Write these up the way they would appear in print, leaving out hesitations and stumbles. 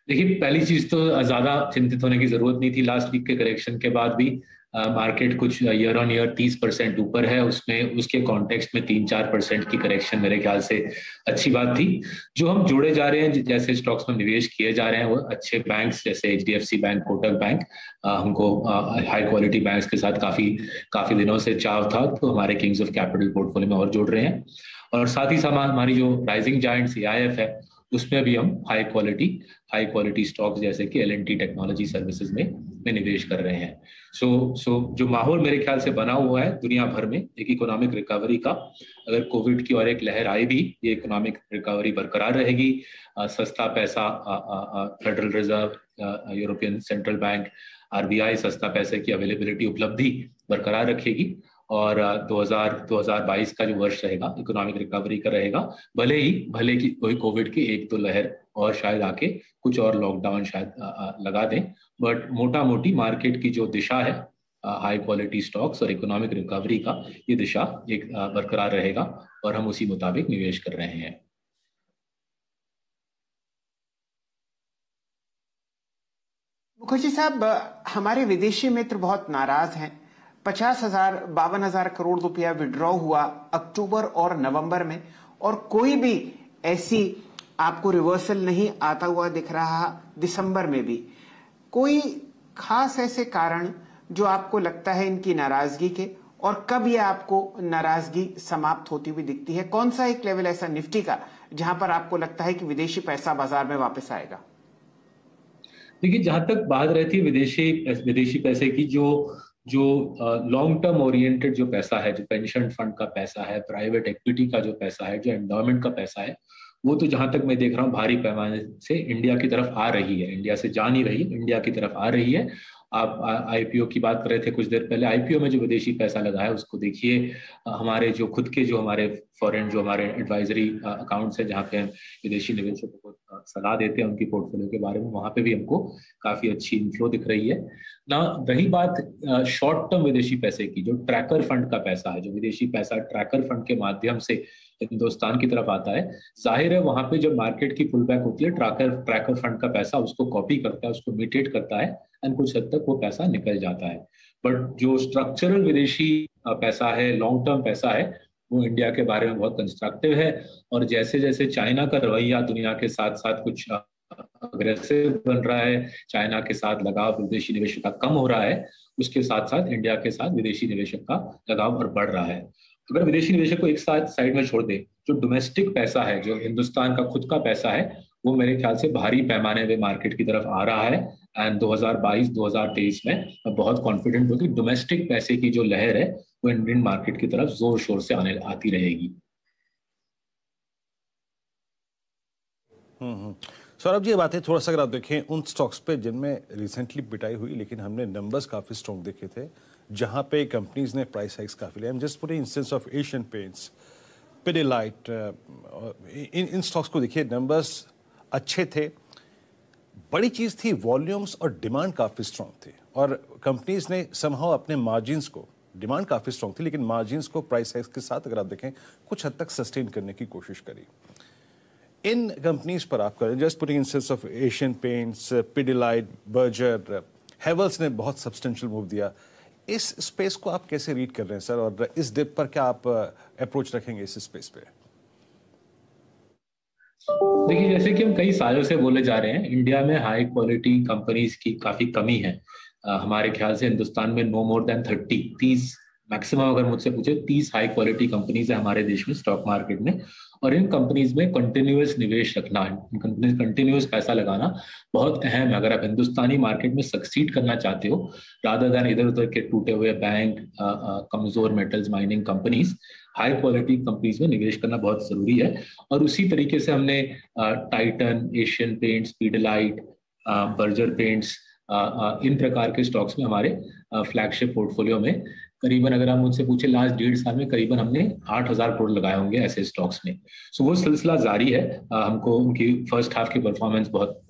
देखिए, पहली चीज तो ज्यादा चिंतित होने की जरूरत नहीं थी। लास्ट वीक के करेक्शन के बाद भी मार्केट कुछ ईयर ऑन ईयर 30% ऊपर है। उसमें उसके कॉन्टेक्स्ट में 3-4% की करेक्शन मेरे ख्याल से अच्छी बात थी। जो हम जुड़े जा रहे हैं, जैसे स्टॉक्स में निवेश किए जा रहे हैं, वो अच्छे बैंक्स जैसे HDFC बैंक, कोटक बैंक, हमको हाई क्वालिटी बैंक्स के साथ काफी काफी दिनों से चाव था, तो हमारे किंग्स ऑफ कैपिटल पोर्टफोलियो में और जुड़ रहे हैं। और साथ ही साथ हमारी जो राइजिंग जायंट AIF है, उसमें भी हम हाई क्वालिटी स्टॉक्स जैसे कि L&T टेक्नोलॉजी सर्विसेज में निवेश कर रहे हैं। सो जो माहौल मेरे ख्याल से बना हुआ है दुनिया भर में एक इकोनॉमिक रिकवरी का, अगर कोविड की और एक लहर आई भी, ये इकोनॉमिक रिकवरी बरकरार रहेगी। सस्ता पैसा, federal reserve, European central bank, RBI सस्ता पैसे की अवेलेबिलिटी, उपलब्धि बरकरार रखेगी। और 2022 का जो वर्ष रहेगा इकोनॉमिक रिकवरी का रहेगा। भले की कोई कोविड की 1-2 लहर और शायद आके कुछ और लॉकडाउन शायद लगा दें, बट मोटा मोटी मार्केट की जो दिशा है हाई क्वालिटी स्टॉक्स और इकोनॉमिक रिकवरी का, ये दिशा एक बरकरार रहेगा और हम उसी मुताबिक निवेश कर रहे हैं। मुखर्जी साहब, हमारे विदेशी मित्र बहुत नाराज हैं। 50,000 52,000 करोड़ रुपया विड्रॉ हुआ अक्टूबर और नवंबर में, और कोई भी ऐसी आपको रिवर्सल नहीं आता हुआ दिख रहा दिसंबर में भी। कोई खास ऐसे कारण जो आपको लगता है इनकी नाराजगी के, और कब ये आपको नाराजगी समाप्त होती हुई दिखती है? कौन सा एक लेवल ऐसा निफ्टी का जहां पर आपको लगता है कि विदेशी पैसा बाजार में वापस आएगा? देखिए, जहां तक बात रहती है विदेशी पैसे की, जो जो लॉन्ग टर्म ओरिएंटेड जो पैसा है, जो पेंशन फंड का पैसा है, प्राइवेट इक्विटी का जो पैसा है, जो एंडोमेंट का पैसा है, वो तो जहां तक मैं देख रहा हूँ भारी पैमाने से इंडिया की तरफ आ रही है। इंडिया से जा नहीं रही, इंडिया की तरफ आ रही है। आप IPO की बात कर रहे थे कुछ देर पहले। IPO में जो विदेशी पैसा लगा है उसको देखिए। हमारे जो खुद के जो हमारे फॉरेन जो हमारे एडवाइजरी अकाउंट्स है, जहाँ पे हम विदेशी निवेशकों को सलाह देते हैं उनकी पोर्टफोलियो के बारे में, वहां पे भी हमको काफी अच्छी इनफ्लो दिख रही है ना। रही बात शॉर्ट टर्म विदेशी पैसे की, जो ट्रैकर फंड का पैसा है, जो विदेशी पैसा ट्रैकर फंड के माध्यम से हिंदुस्तान की तरफ आता है, जाहिर है वहां पे जब मार्केट की पुल बैक होती है, ट्रैकर फंड का पैसा उसको कॉपी करता है, उसको मिटेट करता है, एंड कुछ हद तक वो पैसा निकल जाता है। बट जो स्ट्रक्चरल विदेशी पैसा है, लॉन्ग टर्म पैसा है, वो इंडिया के बारे में बहुत कंस्ट्रक्टिव है। और जैसे जैसे चाइना का रवैया दुनिया के साथ साथ कुछ अग्रेसिव बन रहा है, चाइना के साथ लगाव विदेशी निवेशक का कम हो रहा है, उसके साथ साथ इंडिया के साथ विदेशी निवेशक का लगाव और बढ़ रहा है। अगर विदेशी निवेशक को एक साथ साइड में छोड़ दे, जो डोमेस्टिक पैसा है, जो हिंदुस्तान का खुद का पैसा है, वो मेरे ख्याल से भारी पैमाने में मार्केट की तरफ आ रहा है। एंड 2022-2023 में मैं बहुत कॉन्फिडेंट हूँ कि डोमेस्टिक पैसे की जो लहर है वो इंडियन मार्केट की तरफ जोर शोर से आती रहेगी। सौरभ जी, ये बात है, थोड़ा सा अगर आप देखें उन स्टॉक्स पे जिनमें रिसेंटली पिटाई हुई, लेकिन हमने नंबर्स काफ़ी स्ट्रॉन्ग देखे थे, जहां पे कंपनीज ने प्राइस हाइक्स काफ़ी लिया। Just putting instance of Asian paints, Pidilite, in stocks को देखिए, नंबर्स अच्छे थे। बड़ी चीज़ थी वॉल्यूम्स और डिमांड काफ़ी स्ट्रॉन्ग थी, और कंपनीज ने समहाउ अपने मार्जिन्स को, डिमांड काफ़ी स्ट्रॉन्ग थी लेकिन मार्जिन्स को प्राइस हाइक्स के साथ अगर आप देखें कुछ हद तक सस्टेन करने की कोशिश करी। इन कंपनीज पर आप करें, just putting instance of Asian paints, Pidilite, Berger, Havells ने बहुत सब्सटेंशियल मूव दिया। इस स्पेस को आप कैसे रीड कर रहे हैं सर, और इस डिप पर क्या आप अप्रोच रखेंगे इस स्पेस पे? देखिए, जैसे कि हम कई सालों से बोले जा रहे हैं, इंडिया में हाई क्वालिटी कंपनीज की काफी कमी है। हमारे ख्याल से हिंदुस्तान में नो मोर देन 30 मैक्सिमम, अगर मुझसे पूछे 30 हाई क्वालिटी कंपनीज है हमारे देश में स्टॉक मार्केट में। और इन कंपनीज में कंटिन्यूअस निवेश रखना, इन कंपनीज कंटिन्यूअस पैसा लगाना बहुत अहम है अगर आप हिंदुस्तानी मार्केट में सक्सीड करना चाहते हो, रादर देन इधर उधर के टूटे हुए बैंक, कमजोर metals mining companies. High quality companies में निवेश करना बहुत जरूरी है। और उसी तरीके से हमने Titan, Asian Paints, Pidilite, Berger Paints, इन प्रकार के स्टॉक्स में हमारे फ्लैगशिप पोर्टफोलियो में करीबन, अगर आप मुझसे पूछे लास्ट 1.5 साल में करीबन हमने 8,000 करोड़ लगाए होंगे ऐसे स्टॉक्स में। सो वो सिलसिला जारी है। हमको उनकी फर्स्ट हाफ की परफॉर्मेंस बहुत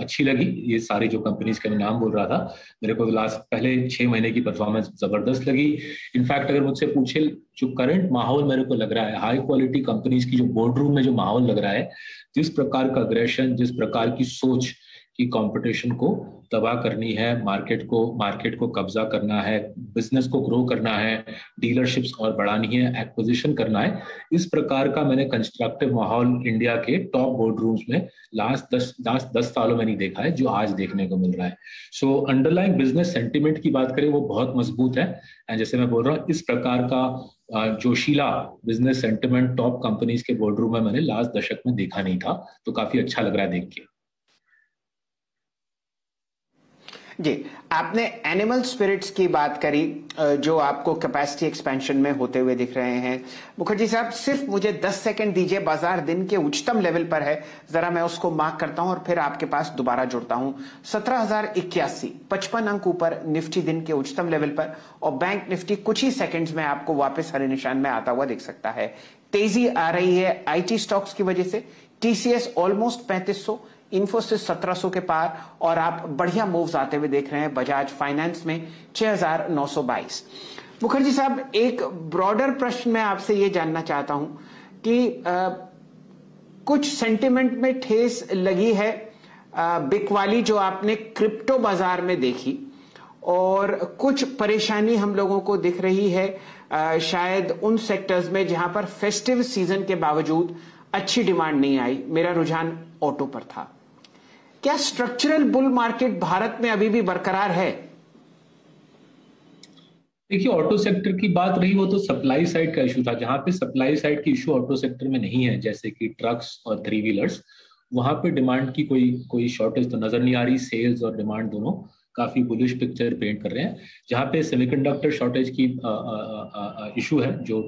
अच्छी लगी। ये सारी जो कंपनीज के मैं नाम बोल रहा था, मेरे को लास्ट पहले 6 महीने की परफॉर्मेंस जबरदस्त लगी। इनफैक्ट अगर मुझसे पूछे जो करंट माहौल मेरे को लग रहा है, हाई क्वालिटी कंपनीज की जो बोर्ड रूम में जो माहौल लग रहा है, जिस प्रकार का अग्रेशन, जिस प्रकार की सोच कि कंपटीशन को तबाह करनी है, मार्केट को कब्जा करना है, बिजनेस को ग्रो करना है, डीलरशिप्स और बढ़ानी है, एक्विजिशन करना है, इस प्रकार का मैंने कंस्ट्रक्टिव माहौल इंडिया के टॉप बोर्ड रूम्स में लास्ट 10 सालों में नहीं देखा है, जो आज देखने को मिल रहा है। सो अंडरलाइंग बिजनेस सेंटिमेंट की बात करें, वो बहुत मजबूत है। एंड जैसे मैं बोल रहा हूँ, इस प्रकार का जोशीला बिजनेस सेंटिमेंट टॉप कंपनीज के बोर्ड रूम में मैंने लास्ट दशक में देखा नहीं था, तो काफी अच्छा लग रहा है देख के। जी, आपने एनिमल स्पिरिट्स की बात करी जो आपको कैपेसिटी एक्सपेंशन में होते हुए दिख रहे हैं। मुखर्जी साहब, सिर्फ मुझे 10 सेकंड दीजिए, बाजार दिन के उच्चतम लेवल पर है, जरा मैं उसको मार्क करता हूं और फिर आपके पास दोबारा जुड़ता हूं। 17,081, 55 अंक ऊपर निफ्टी दिन के उच्चतम लेवल पर, और बैंक निफ्टी कुछ ही सेकंड्स में आपको वापस हरे निशान में आता हुआ दिख सकता है। तेजी आ रही है आईटी स्टॉक्स की वजह से। टीसीएस ऑलमोस्ट 3500, इन्फोसिस 1700 के पार, और आप बढ़िया मूव्स आते हुए देख रहे हैं बजाज फाइनेंस में 6922। मुखर्जी साहब, एक ब्रॉडर प्रश्न मैं आपसे यह जानना चाहता हूं कि कुछ सेंटिमेंट में ठेस लगी है बिकवाली जो आपने क्रिप्टो बाजार में देखी, और कुछ परेशानी हम लोगों को दिख रही है शायद उन सेक्टर्स में जहां पर फेस्टिव सीजन के बावजूद अच्छी डिमांड नहीं आई। मेरा रुझान ऑटो पर था। क्या स्ट्रक्चरल बुल मार्केट भारत में अभी भी बरकरार है? देखिए, ऑटो सेक्टर की बात रही, वो तो सप्लाई साइड का इशू था। जहां पे सप्लाई साइड की इशू ऑटो सेक्टर में नहीं है, जैसे कि ट्रक्स और 3 व्हीलर्स, वहां पे डिमांड की कोई शॉर्टेज तो नजर नहीं आ रही। सेल्स और डिमांड दोनों काफी बुलिश पिक्चर पेंट कर रहे हैं। जहां पे सेमीकंडक्टर शॉर्टेज की इशू है, जो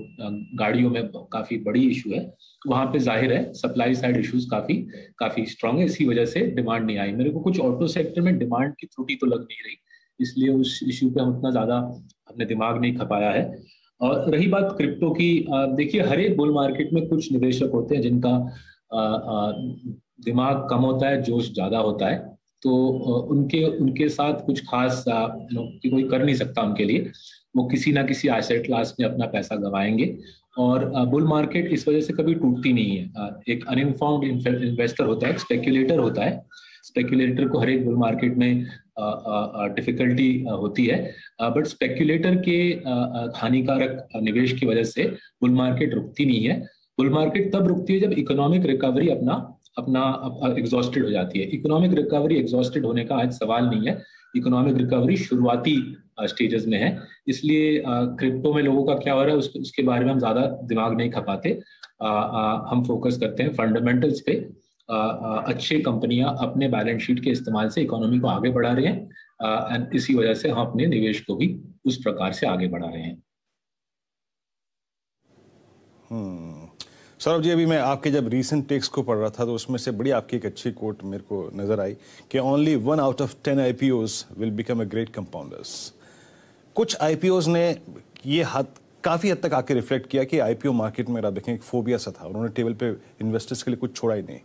गाड़ियों में काफी बड़ी इशू है, वहां पे जाहिर है सप्लाई साइड इश्यूज काफी स्ट्रांग है। इसी वजह से डिमांड नहीं आई। मेरे को कुछ ऑटो सेक्टर में डिमांड की त्रुटि तो लग नहीं रही, इसलिए उस इश्यू पे हम उतना ज्यादा हमने दिमाग नहीं खपाया है। और रही बात क्रिप्टो की, देखिए, हर एक बुल मार्केट में कुछ निवेशक होते हैं जिनका दिमाग कम होता है, जोश ज्यादा होता है, तो उनके साथ कुछ खास कोई कर नहीं सकता उनके लिए। वो किसी ना किसी एसेट क्लास में अपना पैसा गंवाएंगे, और बुल मार्केट इस वजह से कभी टूटती नहीं है। एक अनइन्फॉर्म्ड इन्वेस्टर होता है, स्पेक्यूलेटर होता है, स्पेक्यूलेटर को हर एक बुल मार्केट में डिफिकल्टी होती है, बट स्पेक्यूलेटर के हानिकारक निवेश की वजह से बुल मार्केट रुकती नहीं है। बुल मार्केट तब रुकती है जब इकोनॉमिक रिकवरी अपना एग्जॉस्टेड हो जाती है। इकोनॉमिक रिकवरी एग्जॉस्टेड होने का आज सवाल नहीं है, इकोनॉमिक रिकवरी शुरुआती स्टेजेस में है। इसलिए क्रिप्टो में लोगों का क्या हो रहा है उसके बारे में हम ज्यादा दिमाग नहीं खपाते। हम फोकस करते हैं फंडामेंटल्स पे। अच्छी कंपनियां अपने बैलेंस शीट के इस्तेमाल से इकोनॉमी को आगे बढ़ा रहे हैं, एंड इसी वजह से हम अपने निवेश को भी उस प्रकार से आगे बढ़ा रहे हैं। सौरभ जी, अभी मैं आपके जब रीसेंट टेक्स को पढ़ रहा था तो उसमें से बड़ी आपकी एक अच्छी कोट मेरे को नजर आई कि only 1 out of 10 IPOs will become a great compounders. कुछ आईपीओज ने ये काफी हद तक आके रिफ्लेक्ट किया कि आईपीओ मार्केट में आप देखें एक फोबिया सा था, उन्होंने टेबल पे इन्वेस्टर्स के लिए कुछ छोड़ा ही नहीं।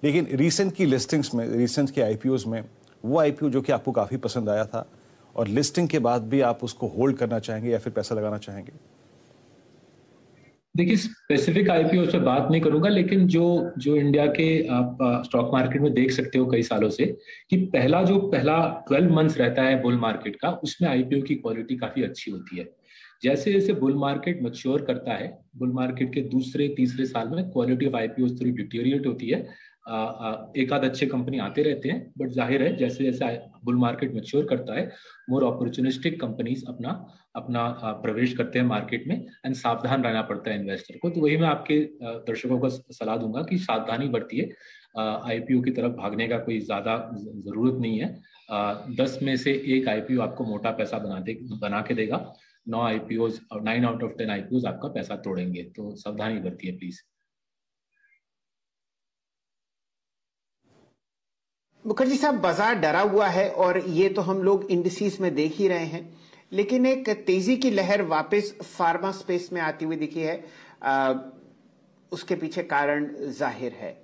लेकिन रीसेंट की लिस्टिंग्स में, रीसेंट के आईपीओज में, वो आईपीओ जो कि आपको काफी पसंद आया था और लिस्टिंग के बाद भी आप उसको होल्ड करना चाहेंगे या फिर पैसा लगाना चाहेंगे? देखिए, स्पेसिफिक आईपीओ पे बात नहीं करूंगा, लेकिन जो इंडिया के आप स्टॉक मार्केट में देख सकते हो कई सालों से कि पहला 12 मंथ्स रहता है बुल मार्केट का, उसमें आईपीओ की क्वालिटी काफी अच्छी होती है। जैसे जैसे बुल मार्केट मैच्योर करता है, बुल मार्केट के दूसरे तीसरे साल में क्वालिटी ऑफ आईपीओ थोड़ी डिटेरियोरेट होती है। एक आध अच्छे कंपनी आते रहते हैं, बट जाहिर है जैसे जैसे बुल मार्केट मैच्योर करता है, मोर अपॉर्चुनिस्टिक कंपनीज अपना प्रवेश करते हैं मार्केट में, एंड सावधान रहना पड़ता है इन्वेस्टर को। तो वही मैं आपके दर्शकों को सलाह दूंगा कि सावधानी बरतिए। आईपीओ की तरफ भागने का कोई ज्यादा जरूरत नहीं है। 10 में से 1 आईपीओ आपको मोटा पैसा बना के देगा। 9 आईपीओज और 9 आउट ऑफ 10 आईपीओज आपका पैसा तोड़ेंगे। तो सावधानी बरतिए प्लीज। मुखर्जी साहब, बाजार डरा हुआ है और ये तो हम लोग इंडिसेस में देख ही रहे हैं, लेकिन एक तेजी की लहर वापस फार्मा स्पेस में आती हुई दिखी है। उसके पीछे कारण जाहिर है।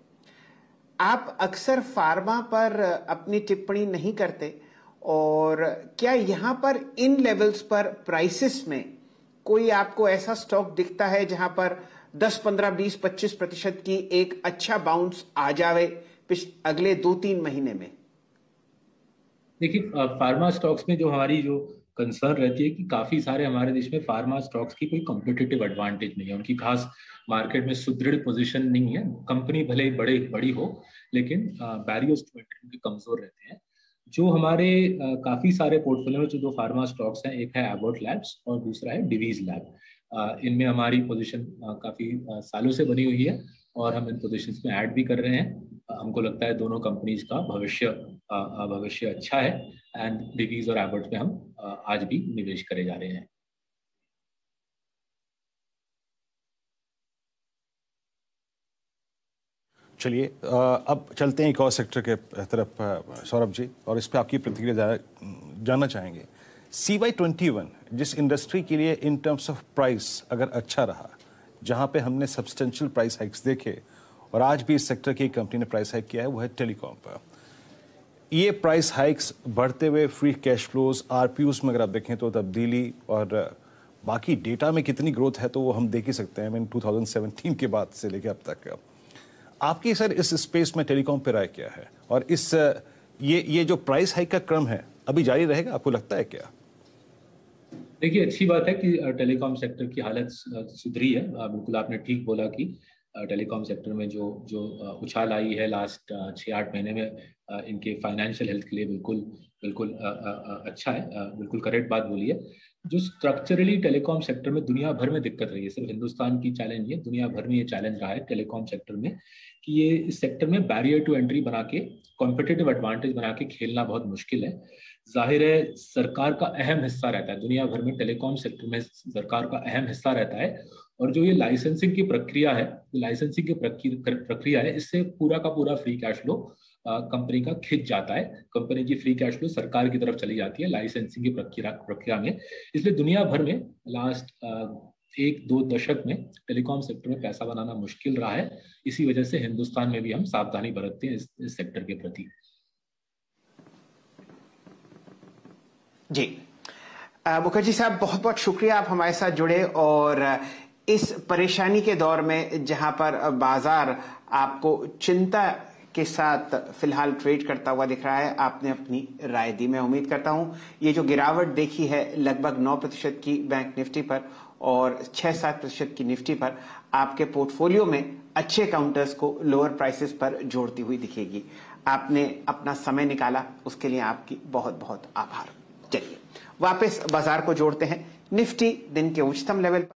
आप अक्सर फार्मा पर अपनी टिप्पणी नहीं करते, और क्या यहां पर इन लेवल्स पर प्राइसेस में कोई आपको ऐसा स्टॉक दिखता है जहां पर 10, 15, 20, 25% की एक अच्छा बाउंस आ जावे अगले 2-3 महीने में? देखिए, फार्मा स्टॉक्स में जो हमारी जो कंसर्न रहती है कि काफी सारे हमारे देश में फार्मा स्टॉक्स की कोई कॉम्पिटिटिव एडवांटेज नहीं है, उनकी खास मार्केट में सुदृढ़ पोजीशन नहीं है। कंपनी भले ही बड़ी हो, लेकिन बैरियर्स टू एंट्री उनके कमजोर रहते हैं। जो हमारे काफी सारे पोर्टफोलियो में जो दो फार्मा स्टॉक्स हैं, एक है एबॉट लैब्स और दूसरा है डिवीज लैब। इनमें हमारी पोजीशन काफी सालों से बनी हुई है और हम इन पोजीशंस में ऐड भी कर रहे हैं। हमको लगता है दोनों कंपनीज का भविष्य अच्छा है एंड डिवीज और एबॉट में हम आज भी निवेश करे जा रहे हैं। चलिए, अब चलते हैं एक और सेक्टर के तरफ सौरभ जी, और इस पर आपकी प्रतिक्रिया जानना चाहेंगे। CY21 जिस इंडस्ट्री के लिए इन टर्म्स ऑफ प्राइस अगर अच्छा रहा, जहां पे हमने सब्सटेंशियल प्राइस हाइक्स देखे, और आज भी इस सेक्टर की कंपनी ने प्राइस हाइक किया है, वो है टेलीकॉम पर। ये प्राइस हाइक्स बढ़ते हुए फ्री कैश फ्लोज, आरपीयूज में अगर आप देखें तो तब्दीली, और बाकी डेटा में कितनी ग्रोथ है तो वो हम देख ही सकते हैं। मैंने 2017 के बाद से लेकर अब तक आपकी सर इस स्पेस में टेलीकॉम पे राय क्या है, और इस ये जो प्राइस हाइक का क्रम है अभी जारी रहेगा, आपको लगता है क्या? देखिए, अच्छी बात है कि टेलीकॉम सेक्टर की हालत सुधरी है। बिल्कुल आपने ठीक बोला कि टेलीकॉम सेक्टर में जो जो उछाल आई है लास्ट 6-8 महीने में, इनके फाइनेंशियल हेल्थ के लिए बिल्कुल बिल्कुल अच्छा है। बिल्कुल करेक्ट बात बोली है। जो स्ट्रक्चरली टेलीकॉम सेक्टर में दुनिया भर में दिक्कत रही है, सिर्फ हिंदुस्तान की चैलेंज नहीं है, दुनिया भर में ये चैलेंज रहा है टेलीकॉम सेक्टर में कि ये इस सेक्टर में बैरियर टू एंट्री बना के, कॉम्पिटिटिव एडवांटेज बना के खेलना बहुत मुश्किल है। जाहिर है सरकार का अहम हिस्सा रहता है, दुनिया भर में टेलीकॉम सेक्टर में सरकार का अहम हिस्सा रहता है। और जो ये लाइसेंसिंग की प्रक्रिया है, इससे पूरा का पूरा फ्री कैश फ्लो कंपनी का खिंच जाता है। कंपनी की फ्री कैश फ्लो सरकार की तरफ चली जाती है लाइसेंसिंग की प्रक्रिया में। इसलिए दुनिया भर में लास्ट 1-2 दशक में टेलीकॉम सेक्टर में पैसा बनाना मुश्किल रहा है। इसी वजह से हिंदुस्तान में भी हम सावधानी बरतते हैं इस सेक्टर के प्रति। जी, मुखर्जी साहब, बहुत बहुत शुक्रिया आप हमारे साथ जुड़े, और इस परेशानी के दौर में जहां पर बाजार आपको चिंता के साथ फिलहाल ट्रेड करता हुआ दिख रहा है, आपने अपनी राय दी। मैं उम्मीद करता हूं ये जो गिरावट देखी है लगभग 9% की बैंक निफ्टी पर और 6-7% की निफ्टी पर, आपके पोर्टफोलियो में अच्छे काउंटर्स को लोअर प्राइसेस पर जोड़ती हुई दिखेगी। आपने अपना समय निकाला, उसके लिए आपकी बहुत बहुत आभार। चलिए वापस बाजार को जोड़ते हैं। निफ्टी दिन के उच्चतम लेवल पर